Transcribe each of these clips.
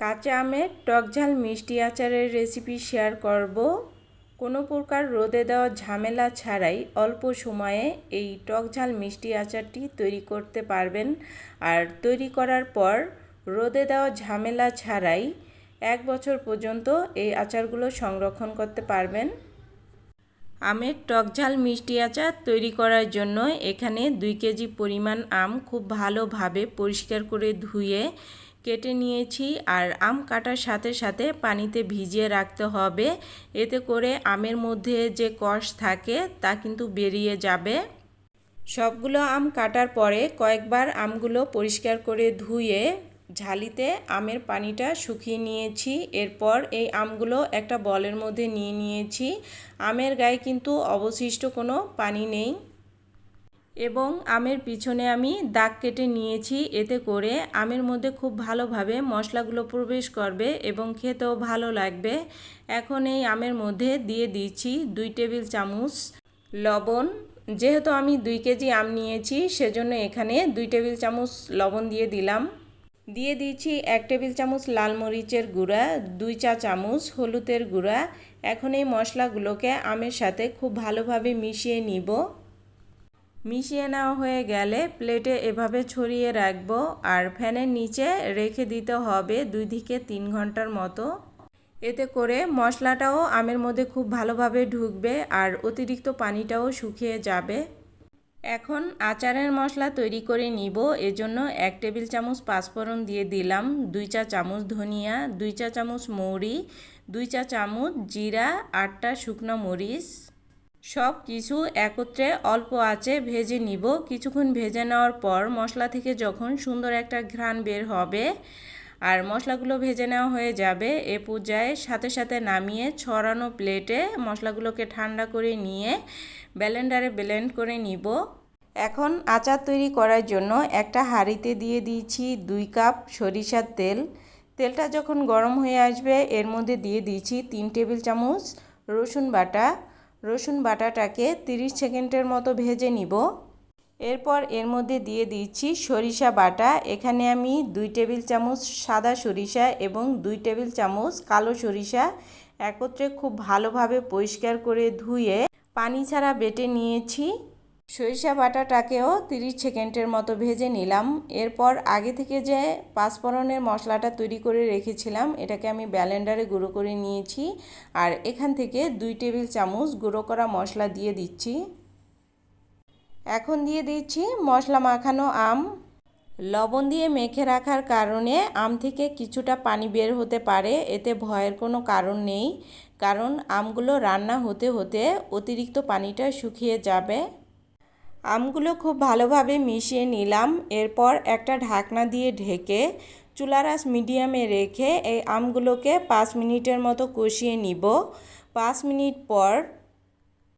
কাঁচা আমের টকঝাল মিষ্টি আচারের রেসিপি শেয়ার করব। কোনো প্রকার রোদে দেওয়া ঝামেলা ছাড়াই অল্প সময়ে এই টকঝাল মিষ্টি আচারটি তৈরি করতে পারবেন। আর তৈরি করার পর রোদে দেওয়া ঝামেলা ছাড়াই 1 বছর পর্যন্ত এই আচারগুলো সংরক্ষণ করতে পারবেন। আমের টকঝাল মিষ্টি আচার তৈরি করার জন্য এখানে 2 কেজি পরিমাণ আম খুব ভালোভাবে পরিষ্কার করে ধুয়ে কেটে নিয়েছি। আর আম কাটার সাথে সাথে পানিতে ভিজিয়ে রাখতে হবে, এতে করে আমের মধ্যে যে কষ থাকে তা কিন্তু বেরিয়ে যাবে। সবগুলো আম কাটার পরে কয়েকবার আমগুলো পরিষ্কার করে ধুয়ে ঝালিতে আমের পানিটা শুকিয়ে নিয়েছি। এরপর এই আমগুলো একটা বলের মধ্যে নিয়ে নিয়েছি। আমের গায়ে কিন্তু অবশিষ্ট কোনো পানি নেই এবং আমের পিছনে আমি দাগ কেটে নিয়েছি, এতে করে আমের মধ্যে খুব ভালোভাবে মশলাগুলো প্রবেশ করবে এবং খেতেও ভালো লাগবে। এখন এই আমের মধ্যে দিয়ে দিচ্ছি 2 টেবিল চামচ লবণ। যেহেতু আমি 2 কেজি আম নিয়েছি সেজন্য এখানে 2 টেবিল চামচ লবণ দিয়ে দিলাম। দিয়ে দিচ্ছি 1 টেবিল চামচ লাল মরিচের গুঁড়া, 2 চা চামচ হলুদের গুঁড়া। এখন এই মশলাগুলোকে আমের সাথে খুব ভালোভাবে মিশিয়ে নিব। মিশিয়ে নেওয়া হয়ে গেলে প্লেটে এভাবে ছড়িয়ে রাখবো আর ফ্যানের নিচে রেখে দিতে হবে 2 থেকে 3 ঘন্টার মতো। এতে করে মশলাটাও আমের মধ্যে খুব ভালোভাবে ঢুকবে আর অতিরিক্ত পানিটাও শুকিয়ে যাবে। এখন আচারের মশলা তৈরি করে নিব। এজন্য 1 টেবিল চামচ পাঁচফোড়ন দিয়ে দিলাম, 2 চা চামচ ধনিয়া, 2 চা চামচ মৌরি, 2 চা চামচ জিরা, 8টা শুকনো মরিচ। সব কিছু একত্রে অল্প আঁচে ভেজে নিব। কিছুক্ষণ ভেজে নেওয়ার পর মশলা থেকে যখন সুন্দর একটা ঘ্রাণ বের হবে আর মশলাগুলো ভেজে নেওয়া হয়ে যাবে, এ পর্যায়ে সাথে সাথে নামিয়ে ছড়ানো প্লেটে মশলাগুলোকে ঠান্ডা করে নিয়ে ব্লেন্ডারে ব্লেন্ড করে নিব। এখন আচার তৈরি করার জন্য একটা হাঁড়িতে দিয়ে দিয়েছি 2 কাপ সরিষার তেল। তেলটা যখন গরম হয়ে আসবে এর মধ্যে দিয়ে দিয়েছি 3 টেবিল চামচ রসুন বাটা। রসুন বাটাটাকে 30 সেকেন্ডের মতো ভেজে নিব। এরপর এর মধ্যে দিয়ে দিচ্ছি সরিষা বাটা। এখানে আমি 2 টেবিল চামচ সাদা সরিষা এবং 2 টেবিল চামচ কালো সরিষা একত্রে খুব ভালোভাবে পরিষ্কার করে ধুয়ে পানি ছাড়া বেটে নিয়েছি। সরিষা বাটাটাকেও 30 সেকেন্ডের মতো ভেজে নিলাম। এরপর আগে থেকে যে পাঁচফোড়নের মশলাটা তৈরি করে রেখেছিলাম এটাকে আমি ব্লেন্ডারে গুঁড়ো করে নিয়েছি আর এখান থেকে 2 টেবিল চামচ গুঁড়ো করা মশলা দিয়ে দিচ্ছি। এখন দিয়ে দিচ্ছি মশলা মাখানো আম। লবণ দিয়ে মেখে রাখার কারণে আম থেকে কিছুটা পানি বের হতে পারে, এতে ভয়ের কোনো কারণ নেই, কারণ আমগুলো রান্না হতে হতে অতিরিক্ত পানিটা শুকিয়ে যাবে। আমগুলো খুব ভালোভাবে মিশিয়ে নিলাম। এরপর একটা ঢাকনা দিয়ে ঢেকে চুলার আঁচ মিডিয়ামে রেখে এই আমগুলোকে 5 মিনিটের মতো কষিয়ে নিব। 5 মিনিট পর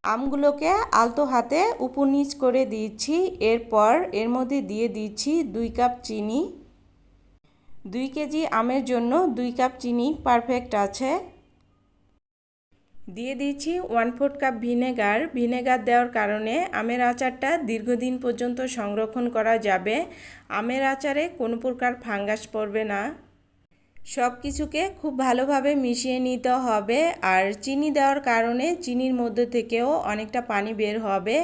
আমগুলোকে আলতো হাতে উপর নিচ করে দিচ্ছি। এরপর এর মধ্যে দিয়ে দিচ্ছি 2 কাপ চিনি। 2 কেজি আমের জন্য 2 কাপ চিনি পারফেক্ট আছে। দিয়ে দিচ্ছি 1/4 কাপ ভিনেগার। ভিনেগার দেওয়ার কারণে আমের আচারটা দীর্ঘদিন পর্যন্ত সংরক্ষণ করা যাবে। আমের আচারে কোনো প্রকার ফাঙ্গাস পড়বে না। সব কিছুকে খুব ভালোভাবে মিশিয়ে নিতে হবে আর চিনি দেওয়ার কারণে চিনির মধ্যে থেকেও অনেকটা পানি বের হবে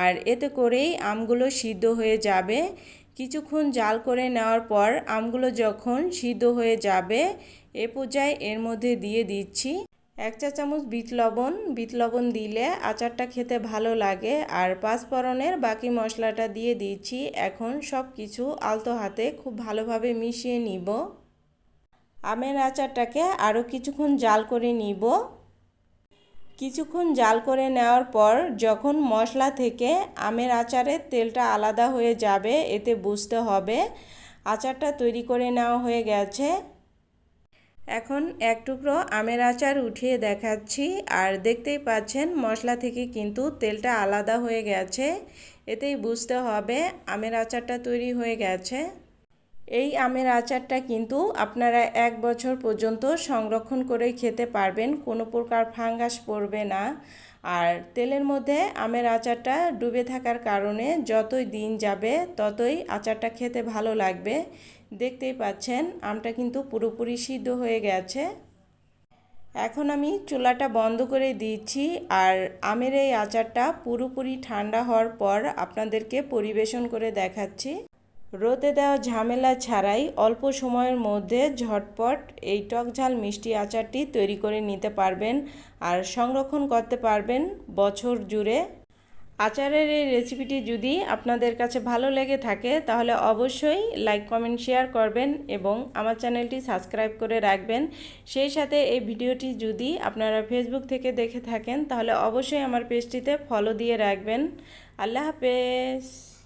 আর এতে করেই আমগুলো সিদ্ধ হয়ে যাবে। কিছুক্ষণ জাল করে নেওয়ার পর আমগুলো যখন সিদ্ধ হয়ে যাবে এ পর্যায়ে এর মধ্যে দিয়ে দিচ্ছি 1 চা চামচ বিট লবণ। বিট লবণ দিলে আচারটা খেতে ভালো লাগে আর পাঁচফোড়নের বাকি মশলাটা দিয়ে দিচ্ছি। এখন সব কিছু আলতো হাতে খুব ভালোভাবে মিশিয়ে নিব। আমের আচারটাকে আরও কিছুক্ষণ জাল করে নিব। কিছুক্ষণ জাল করে নেওয়ার পর যখন মশলা থেকে আমের আচারের তেলটা আলাদা হয়ে যাবে এতে বুঝতে হবে আচারটা তৈরি করে নেওয়া হয়ে গেছে। এখন এক টুকরো আমের আচার উঠিয়ে দেখাচ্ছি আর দেখতেই পাচ্ছেন মশলা থেকে কিন্তু তেলটা আলাদা হয়ে গেছে। এতেই বুঝতে হবে আমের আচারটা তৈরি হয়ে গেছে। এই আমের আচারটা কিন্তু আপনারা 1 বছর পর্যন্ত সংরক্ষণ করে খেতে পারবেন, কোনো প্রকার ফাঙ্গাস পড়বে না। আর তেলের মধ্যে আমের আচারটা ডুবে থাকার কারণে যতই দিন যাবে ততই আচারটা খেতে ভালো লাগবে। দেখতেই পাচ্ছেন আমটা কিন্তু পুরোপুরি সিদ্ধ হয়ে গেছে। এখন আমি চুলাটা বন্ধ করে দিচ্ছি আর আমের এই আচারটা পুরোপুরি ঠান্ডা হওয়ার পর আপনাদেরকে পরিবেশন করে দেখাচ্ছি। রোদে দেওয়া ঝামেলা ছাড়াই অল্প সময়ের মধ্যে ঝটপট এই টক ঝাল মিষ্টি আচারটি তৈরি করে নিতে পারবেন আর সংরক্ষণ করতে পারবেন বছর জুড়ে। আচারের এই রেসিপিটি যদি আপনাদের কাছে ভালো লেগে থাকে তাহলে অবশ্যই লাইক কমেন্ট শেয়ার করবেন এবং আমার চ্যানেলটি সাবস্ক্রাইব করে রাখবেন। সেই সাথে এই ভিডিওটি যদি আপনারা ফেসবুক থেকে দেখে থাকেন তাহলে অবশ্যই আমার পেজটিতে ফলো দিয়ে রাখবেন। আল্লাহ হাফেজ।